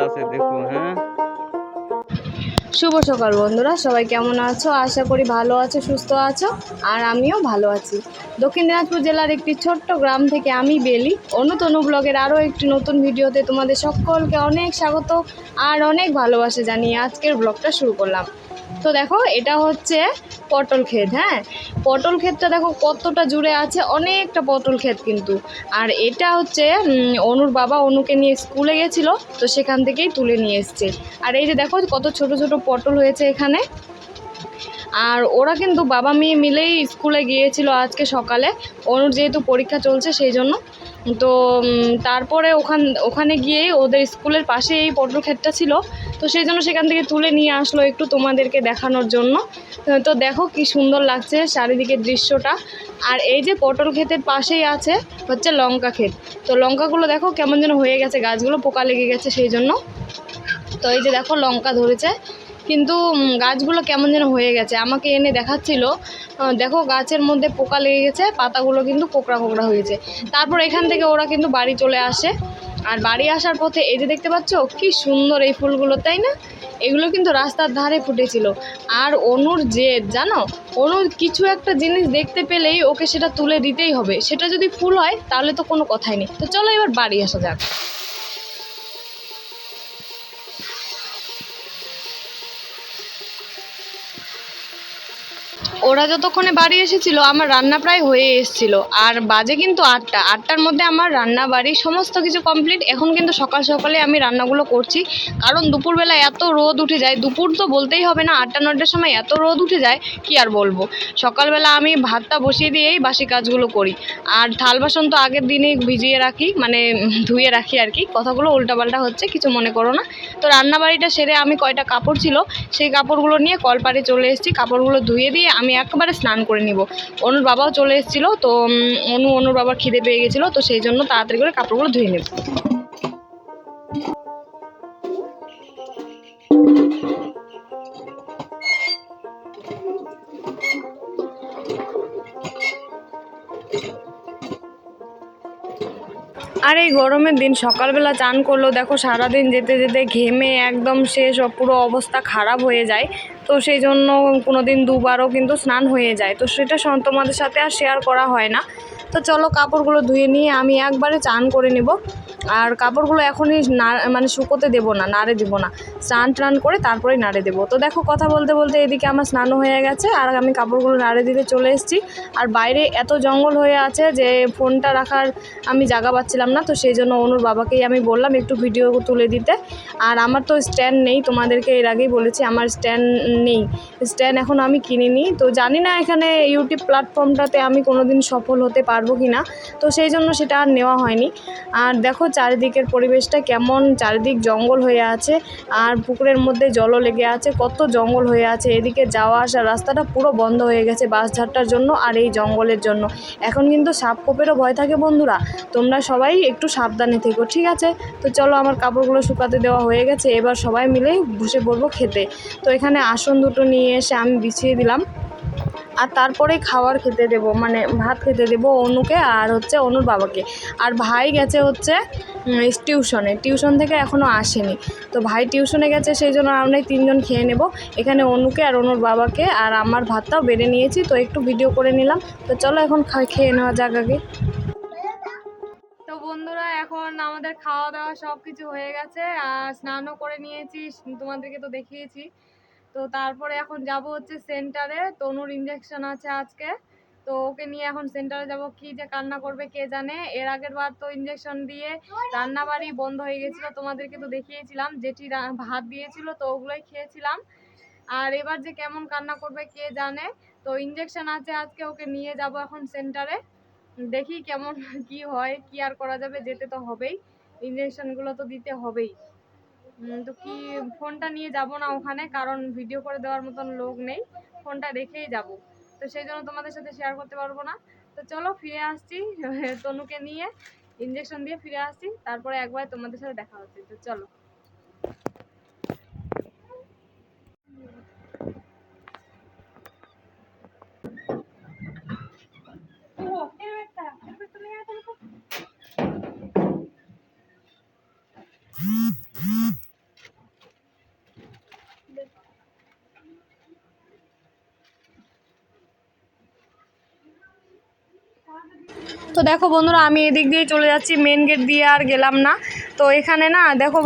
আছে দেখো। হ্যাঁ, শুভ সকাল বন্ধুরা, সবাই কেমন আছো? আশা করি ভালো আছো, সুস্থ আছো। আর আমিও ভালো আছি। দক্ষিণ দিনাজপুর জেলার একটি ছোট্ট গ্রাম থেকে আমি বেলি, অনুতনু ব্লগের আরও একটি নতুন ভিডিওতে তোমাদের সকলকে অনেক স্বাগত আর অনেক ভালোবাসা জানিয়ে আজকের ব্লগটা শুরু করলাম। তো দেখো, এটা হচ্ছে পটল ক্ষেত। হ্যাঁ, পটল ক্ষেতটা দেখো কতটা জুড়ে আছে, অনেকটা পটল ক্ষেত কিন্তু। আর এটা হচ্ছে অনুর বাবা অনুকে নিয়ে স্কুলে গেছিলো, তো সেখান থেকেই তুলে নিয়ে এসছে। আর এই যে দেখো কত ছোট ছোট পটল হয়েছে এখানে। আর ওরা কিন্তু বাবা মেয়ে মিলেই স্কুলে গিয়েছিল আজকে সকালে, অনুর যেহেতু পরীক্ষা চলছে সেই জন্য। তো তারপরে ওখানে গিয়েই ওদের স্কুলের পাশে এই পটল ক্ষেতটা ছিল, তো সেই জন্য সেখান থেকে তুলে নিয়ে আসলো একটু তোমাদেরকে দেখানোর জন্য। তো দেখো কি সুন্দর লাগছে চারিদিকের দৃশ্যটা। আর এই যে পটল ক্ষেতের পাশেই আছে হচ্ছে লঙ্কা ক্ষেত। তো লঙ্কাগুলো দেখো কেমন যেন হয়ে গেছে, গাছগুলো পোকা লেগে গেছে সেই জন্য। তো এই যে দেখো লঙ্কা ধরেছে, কিন্তু গাছগুলো কেমন যেন হয়ে গেছে, আমাকে এনে দেখাচ্ছিল। দেখো গাছের মধ্যে পোকা লেগে গেছে, পাতাগুলো কিন্তু কোকড়া কোকড়া হয়েছে। তারপর এখান থেকে ওরা কিন্তু বাড়ি চলে আসে। আর বাড়ি আসার পথে এই যে দেখতে পাচ্ছ কি সুন্দর এই ফুলগুলো, তাই না? এগুলো কিন্তু রাস্তার ধারে ফুটেছিল। আর অনুর জেদ জানো, অনুর কিছু একটা জিনিস দেখতে পেলেই ওকে সেটা তুলে দিতেই হবে, সেটা যদি ফুল হয় তাহলে তো কোনো কথাই নেই। তো চলো এবার বাড়ি আসা যাক। ওরা যতক্ষণে বাড়ি এসেছিল আমার রান্না প্রায় হয়ে এসেছিল। আর বাজে কিন্তু 8টার মধ্যে আমার রান্না বাড়ি সমস্ত কিছু কমপ্লিট। এখন কিন্তু সকাল সকালে আমি রান্নাগুলো করছি, কারণ দুপুরবেলা এত রোদ উঠে যায়। দুপুর তো বলতেই হবে না, 8টা 9টার সময় এত রোদ উঠে যায় কি আর বলবো। সকালবেলা আমি ভাতটা বসিয়ে দিয়েই বাসি কাজগুলো করি। আর থাল বাসন তো আগের দিনই ভিজিয়ে রাখি, মানে ধুয়ে রাখি আর কি। কথাগুলো উল্টাপাল্টা হচ্ছে, কিছু মনে করো না। তো রান্না বাড়িটা সেরে আমি কয়টা কাপড় ছিল সেই কাপড়গুলো নিয়ে কলপাড়ে চলে এসেছি। কাপড়গুলো ধুয়ে দিয়ে আমি একবারে স্নান করে নিব। অনুর বাবাও চলে এসেছিলো, তো অনুর বাবার খিদে পেয়ে গেছিলো, তো সেই জন্য তাড়াতাড়ি করে কাপড়গুলো ধুয়ে নেব। আর এই গরমের দিন সকালবেলা চান করলেও দেখো সারাদিন যেতে যেতে ঘেমে একদম শেষ, পুরো অবস্থা খারাপ হয়ে যায়। তো সেই জন্য কোনো দিন দুবারও কিন্তু স্নান হয়ে যায়, তো সেটা তোমাদের সাথে আর শেয়ার করা হয় না। তো চলো কাপড়গুলো ধুয়ে নিয়ে আমি একবারে চান করে নেব। আর কাপড়গুলো এখনই মানে শুকোতে দেবো না, নাড়ে দেবো না, স্নান টান করে তারপরে নাড়ে দেবো। তো দেখো কথা বলতে বলতে এদিকে আমার স্নানও হয়ে গেছে আর আমি কাপড়গুলো নাড়ে দিতে চলে এসেছি। আর বাইরে এত জঙ্গল হয়ে আছে যে ফোনটা রাখার আমি জায়গা পাচ্ছিলাম না, তো সেই জন্য অনুর বাবাকেই আমি বললাম একটু ভিডিও তুলে দিতে। আর আমার তো স্ট্যান্ড নেই, তোমাদেরকে এর আগেই বলেছি আমার স্ট্যান্ড নেই। স্ট্যান্ড এখন আমি কিনিনি, তো জানি না এখানে ইউটিউব প্ল্যাটফর্মটাতে আমি কোনো দিন সফল হতে পারবো কি না, তো সেই জন্য সেটা আর নেওয়া হয়নি। আর দেখো চারিদিকের পরিবেশটা কেমন, চারিদিক জঙ্গল হয়ে আছে। আর পুকুরের মধ্যে জলও লেগে আছে, কত জঙ্গল হয়ে আছে। এদিকে যাওয়া আসার রাস্তাটা পুরো বন্ধ হয়ে গেছে বাসঝাটটার জন্য আর এই জঙ্গলের জন্য। এখন কিন্তু সাপ খোপেরও ভয় থাকে বন্ধুরা, তোমরা সবাই একটু সাবধানে থেকো, ঠিক আছে? তো চলো আমার কাপড়গুলো শুকাতে দেওয়া হয়ে গেছে, এবার সবাই মিলে বসে পড়বো খেতে। তো এখানে আসন দুটো নিয়ে এসে আমি বিছিয়ে দিলাম। আর তারপরে খাবার খেতে দেব, মানে ভাত খেতে দেব অনুকে আর হচ্ছে অনুর বাবাকে। আর ভাই গেছে হচ্ছে টিউশন থেকে এখনও আসেনি। তো ভাই টিউশনে গেছে, সেই জন্য আমরা 3জন খেয়ে নেব। এখানে অনুকে আর অনুর বাবাকে, আর আমার ভাতটাও বেড়ে নিয়েছি, তো একটু ভিডিও করে নিলাম। তো চলো এখন খেয়ে নেওয়া যাক আগে। তো বন্ধুরা এখন আমাদের খাওয়া দাওয়া সব কিছু হয়ে গেছে আর স্নানও করে নিয়েছি, তোমাদেরকে তো দেখিয়েছি। তো তারপরে এখন যাব হচ্ছে সেন্টারে, তনুর ইঞ্জেকশন আছে আজকে। তো ওকে নিয়ে এখন সেন্টারে যাব, কি যে কান্না করবে কে জানে। এর আগের বার তো ইঞ্জেকশন দিয়ে রান্নাবাড়ি বন্ধ হয়ে গেছিল, তোমাদেরকে তো দেখিয়েছিলাম, যেটি ভাত দিয়েছিল তো ওগুলোই খেয়েছিলাম। আর এবার যে কেমন কান্না করবে কে জানে। তো ইঞ্জেকশন আছে আজকে, ওকে নিয়ে যাব এখন সেন্টারে, দেখি কেমন কি হয়। কি আর করা যাবে, যেতে তো হবেই, ইঞ্জেকশনগুলো তো দিতে হবেই। তো কি ফোনটা নিয়ে যাব না ওখানে, কারণ ভিডিও করে দেওয়ার মতন লোক নেই, ফোনটা রেখেই যাব। তো সেই জন্য তোমাদের সাথে শেয়ার করতে পারবো না। তো চলো ফিরে আসছি তনুকে নিয়ে, ইঞ্জেকশন দিয়ে ফিরে আসছি, তারপরে একবার তোমাদের সাথে দেখা হচ্ছে। তো চলো। তো দেখো বন্ধুরা, আমি এদিক দিয়ে চলে যাচ্ছি, মেন গেট দিয়ে আর গেলাম না। তো এখানে না দেখো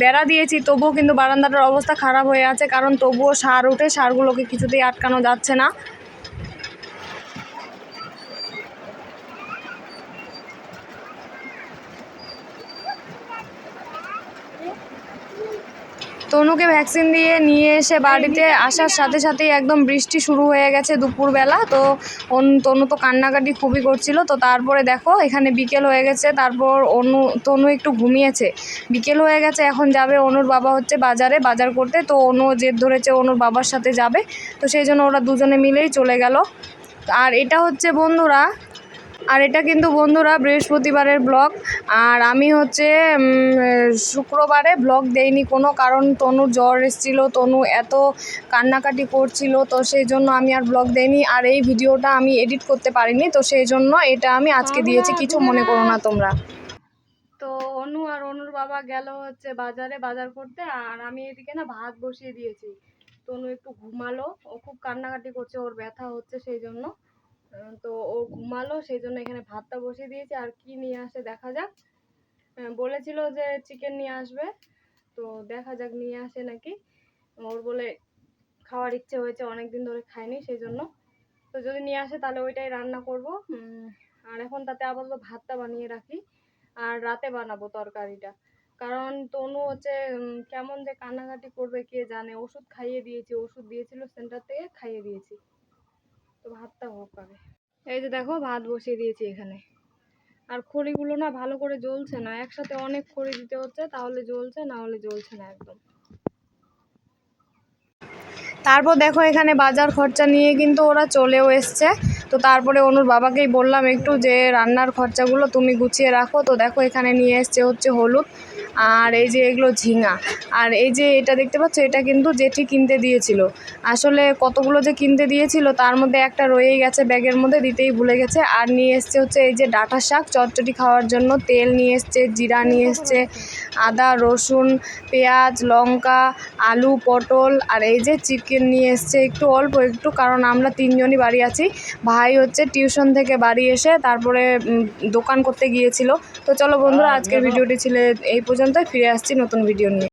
বেড়া দিয়েছি, তবুও কিন্তু বারান্দাটার অবস্থা খারাপ হয়ে আছে, কারণ তবুও সার উঠে, সারগুলোকে কিছুতেই আটকানো যাচ্ছে না। তনুকে ভ্যাকসিন দিয়ে নিয়ে এসে বাড়িতে আসার সাথে সাথেই একদম বৃষ্টি শুরু হয়ে গেছে দুপুরবেলা। তো তনু তো কান্নাকাটি খুবই করছিল। তো তারপরে দেখো এখানে বিকেল হয়ে গেছে, তারপর তনু একটু ঘুমিয়েছে, বিকেল হয়ে গেছে, এখন যাবে অনুর বাবা হচ্ছে বাজার করতে। তো অনু জেদ ধরেছে অনুর বাবার সাথে যাবে, তো সেই জন্য ওরা দুজনে মিলেই চলে গেল। আর এটা হচ্ছে বন্ধুরা, এটা কিন্তু বন্ধুরা বৃহস্পতিবারের ব্লগ। আর আমি হচ্ছে শুক্রবারে ব্লগ দেইনি কোনো, কারণ তনুর জ্বর এসেছিল, তনু এত কান্নাকাটি করছিল, তো সেই জন্য আমি আর ব্লগ দেইনি। আর এই ভিডিওটা আমি এডিট করতে পারিনি, তো সেই জন্য এটা আমি আজকে দিয়েছি, কিছু মনে করো না তোমরা। তো অনু আর অনুর বাবা গেল হচ্ছে বাজার করতে, আর আমি এদিকে না ভাত বসিয়ে দিয়েছি। তনু একটু ঘুমালো, ও খুব কান্নাকাটি করছে, ওর ব্যথা হচ্ছে সেই জন্য। তো ও ঘুমালো, সেই জন্য এখানে ভাতটা বসিয়ে দিয়েছি। আর কি নিয়ে আসে দেখা যাক, বলেছিল যে চিকেন নিয়ে আসবে, তো দেখা যাক নিয়ে আসে নাকি। ওর বলে খাওয়ার ইচ্ছে হয়েছে, অনেক দিন ধরে খাইনি, সেই জন্য। তো যদি নিয়ে আসে তাহলে ওইটাই রান্না করব। আর এখন তাতে আপাতত ভাতটা বানিয়ে রাখি, আর রাতে বানাবো তরকারিটা, কারণ তনু হচ্ছে কেমন যে কান্নাকাটি করবে কে জানে। ওষুধ খাইয়ে দিয়েছি, ওষুধ দিয়েছিল সেন্টার থেকে, খাইয়ে দিয়েছি। তো ভাতটা হোক আগে। এই যে দেখো ভাত বসিয়ে দিয়েছি এখানে। আর খড়িগুলো না ভালো করে জ্বলছে না, একসাথে অনেক খড়ি দিতে হচ্ছে, তাহলে জ্বলছে, না হলে জ্বলছে না একদম। তারপর দেখো এখানে বাজার খরচা নিয়ে কিন্তু ওরা চলেও এসছে। তো তারপরে অনুর বাবাকেই বললাম একটু যে রান্নার খরচাগুলো তুমি গুছিয়ে রাখো। তো দেখো এখানে নিয়ে এসছে হচ্ছে হলুদ, আর এই যে এগুলো ঝিঙা, আর এই যে এটা দেখতে পাচ্ছ, এটা কিন্তু জেঠি কিনতে দিয়েছিল। আসলে কতগুলো যে কিনতে দিয়েছিল, তার মধ্যে একটা রয়েই গেছে ব্যাগের মধ্যে, দিতেই ভুলে গেছে। আর নিয়ে এসছে হচ্ছে এই যে ডাঁটা শাক চটচটি খাওয়ার জন্য, তেল নিয়ে এসছে, জিরা নিয়ে এসছে, আদা রসুন পেঁয়াজ লঙ্কা আলু পটল, আর এই যে চিকেন নিয়ে এসছে একটু অল্প একটু, কারণ আমরা তিনজনই বাড়ি আছি। ভাই হচ্ছে টিউশন থেকে বাড়ি এসে তারপরে দোকান করতে গিয়েছিল। তো চলো বন্ধুরা, আজকের ভিডিওটি ছিল এই পর্যন্ত, ফিরে আসছি নতুন ভিডিও নিয়ে।